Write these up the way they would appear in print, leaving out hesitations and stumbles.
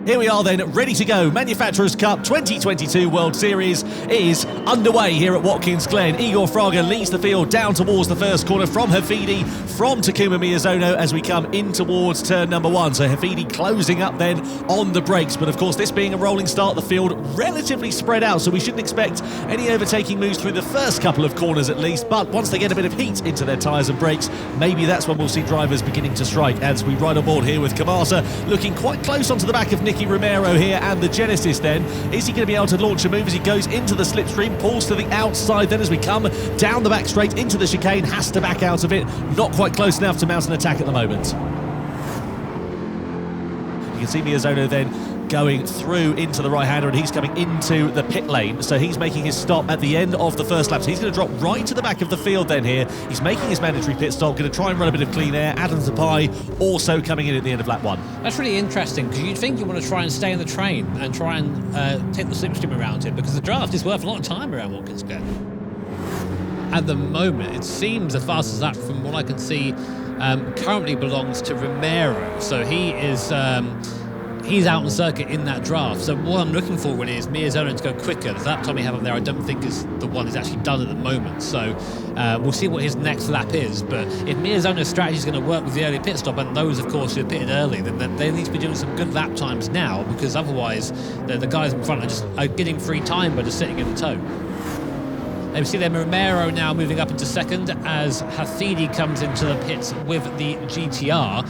Here we are then, ready to go. Manufacturers' Cup 2022 World Series is underway here at Watkins Glen. Igor Fraga leads the field down towards the first corner from Hafidi, from Takuma Miyazono as we come in towards turn number one. So Hafidi closing up then on the brakes. But of course, this being a rolling start, the field relatively spread out, so we shouldn't expect any overtaking moves through the first couple of corners at least. But once they get a bit of heat into their tyres and brakes, maybe that's when we'll see drivers beginning to strike as we ride on board here with Kamasa looking quite close onto the back of Nicky Romero here, and the Genesis then. Is he going to be able to launch a move as he goes into the slipstream, pulls to the outside then as we come down the back straight into the chicane, has to back out of it, not quite close enough to mount an attack at the moment. You can see Miyazono then going through into the right-hander, and he's coming into the pit lane, so he's making his stop at the end of the first lap. So he's going to drop right to the back of the field then here. He's making his mandatory pit stop, going to try and run a bit of clean air. Adam Tapai also coming in at the end of lap one. That's really interesting, because you'd think you want to try and stay in the train and try and take the slipstream around it, because the draft is worth a lot of time around Watkins Glen. At the moment, it seems the fastest lap, from what I can see, currently belongs to Romero. So he is... he's out on circuit in that draft, so what I'm looking for really is Miyazono to go quicker. The lap time we have up there I don't think is the one he's actually done at the moment, so we'll see what his next lap is. But if Miyazono's strategy is going to work with the early pit stop, and those of course who have pitted early, then they need to be doing some good lap times now, because otherwise the guys in front are getting free time by just sitting in the tow. And we see there Romero now moving up into second as Hafidi comes into the pits with the GTR.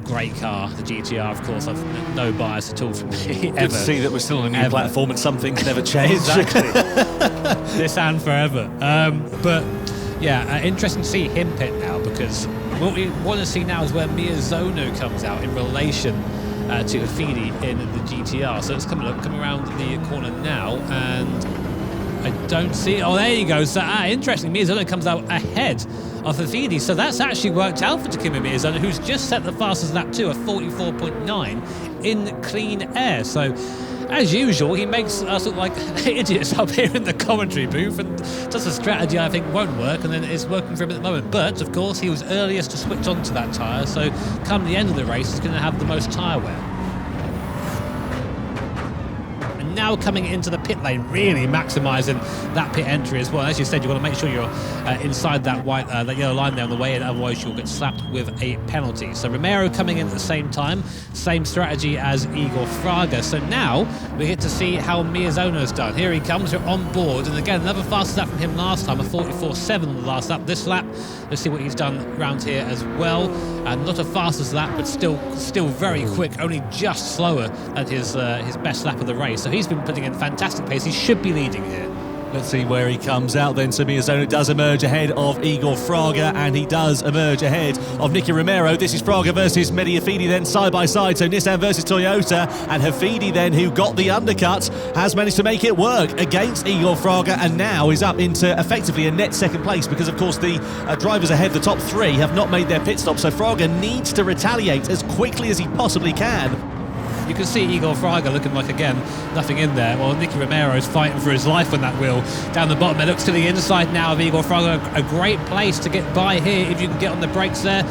Great car, the GTR, of course. I've no bias at all from me, ever. Good to see that we're still on a new platform and some things never change. Exactly. This and forever. But yeah, interesting to see him pit now, because what we want to see now is where Miyazono comes out in relation to Hafidi in the GTR. So it's come around the corner now, and I don't see... Oh, there you go. So, interesting. Miyazono comes out ahead of Hafidi. So that's actually worked out for Takuma Miyazono, who's just set the fastest lap too, a 44.9 in clean air. So, as usual, he makes us look like idiots up here in the commentary booth, and just a strategy I think won't work, and then it's working for him at the moment. But, of course, he was earliest to switch onto that tyre, so come the end of the race, he's going to have the most tyre wear. Now coming into the pit lane, really maximising that pit entry as well. As you said, you've got to make sure you're inside that white, that yellow line there on the way in, otherwise you'll get slapped with a penalty. So Romero coming in at the same time, same strategy as Igor Fraga. So now we get to see how Miyazono's done. Here he comes, we're on board, and again another fast lap from him last time, a 44.7 on the last lap. This lap, let's see what he's done around here as well. Not a fastest lap, but still very quick, only just slower than his best lap of the race. So he's been putting in fantastic pace. He should be leading here. Let's see where he comes out then. So Miyazono does emerge ahead of Igor Fraga, and he does emerge ahead of Nicky Romero. This is Fraga versus Mehdi Hafidi then side by side. So Nissan versus Toyota, and Hafidi then, who got the undercut, has managed to make it work against Igor Fraga, and now is up into effectively a net second place, because of course the drivers ahead, the top three, have not made their pit stop. So Fraga needs to retaliate as quickly as he possibly can. You can see Igor Fraga looking like, again, nothing in there. Well, Nicky Romero is fighting for his life on that wheel down the bottom. It looks to the inside now of Igor Fraga. A great place to get by here if you can get on the brakes there.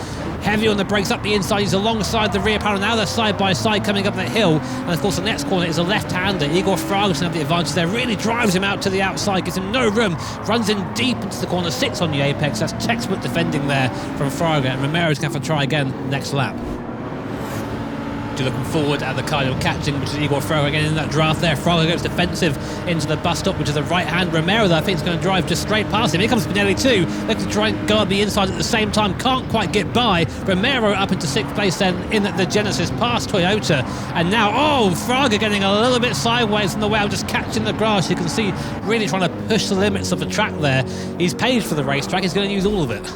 Heavy on the brakes up the inside. He's alongside the rear panel. Now they're side by side coming up that hill. And of course, the next corner is a left-hander. Igor Fraga's going to have the advantage there. Really drives him out to the outside, gives him no room. Runs in deep into the corner, sits on the apex. That's textbook defending there from Fraga. And Romero's going to have to try again next lap. Looking forward at the car you're catching, which is Igor Fraga again in that draft there. Fraga goes defensive into the bus stop, which is the right hand. Romero, though, I think is going to drive just straight past him. Here comes Spinelli too, looking to try and go up the inside at the same time. Can't quite get by. Romero up into sixth place then in the Genesis, past Toyota. And now, Fraga getting a little bit sideways in the way. I'm just catching the grass. You can see really trying to push the limits of the track there. He's paid for the racetrack. He's going to use all of it.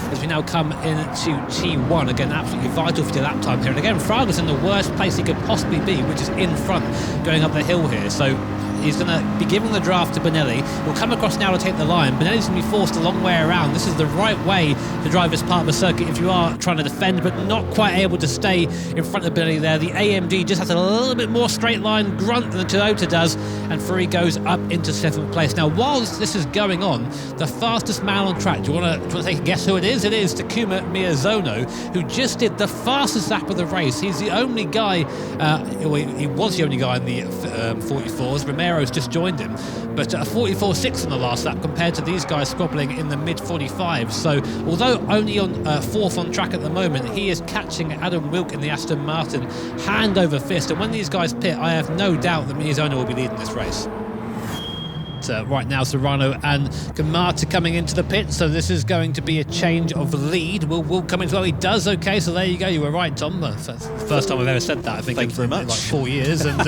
As we now come into T1, again, absolutely vital for the lap time here. And again, Fraga's in the worst place he could possibly be, which is in front, going up the hill here. So He's going to be giving the draft to Benelli. He'll come across now to take the line. Benelli's going to be forced a long way around. This is the right way to drive this part of the circuit if you are trying to defend, but not quite able to stay in front of Benelli there. The AMG just has a little bit more straight line grunt than the Toyota does, and Furry goes up into 7th place. Now, while this is going on, the fastest man on track, do you want to take a guess who it is? It is Takuma Miyazono, who just did the fastest lap of the race. He's the only guy, he was the only guy in the 44s. Romero's just joined him, but 44.6 on the last lap compared to these guys squabbling in the mid-45s. So although only on 4th on track at the moment, he is catching Adam Wilk in the Aston Martin hand over fist, and when these guys pit, I have no doubt that Miyazono will be leading this race. Right now, Serrano and Gamata coming into the pit, so this is going to be a change of lead. Will come in as well. He does okay, so there you go. You were right, Tom. That's the first time I've ever said that, I think. Thank you very much. In like 4 years. And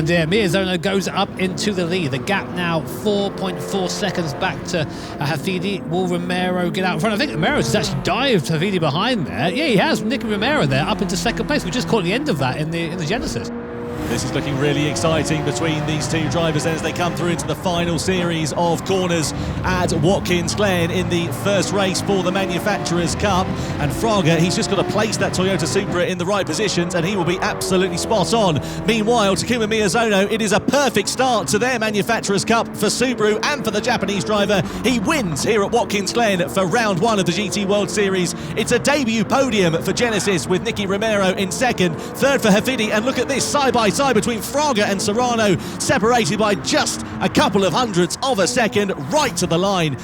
Miyazono goes up into the lead. The gap now 4.4 seconds back to Hafidi. Will Romero get out in front? I think Romero's has actually dived Hafidi behind there. Yeah, he has. Nicky Romero there up into 2nd place. We just caught the end of that in the Genesis. This is looking really exciting between these two drivers as they come through into the final series of corners at Watkins Glen in the first race for the Manufacturers' Cup. And Fraga, he's just got to place that Toyota Supra in the right positions and he will be absolutely spot on. Meanwhile, Takuma Miyazono, it is a perfect start to their Manufacturers' Cup for Subaru and for the Japanese driver. He wins here at Watkins Glen for round 1 of the GT World Series. It's a debut podium for Genesis with Nicky Romero in 2nd, 3rd for Hafidi, and look at this side-by-side between Fraga and Serrano, separated by just a couple of hundredths of a second, right to the line.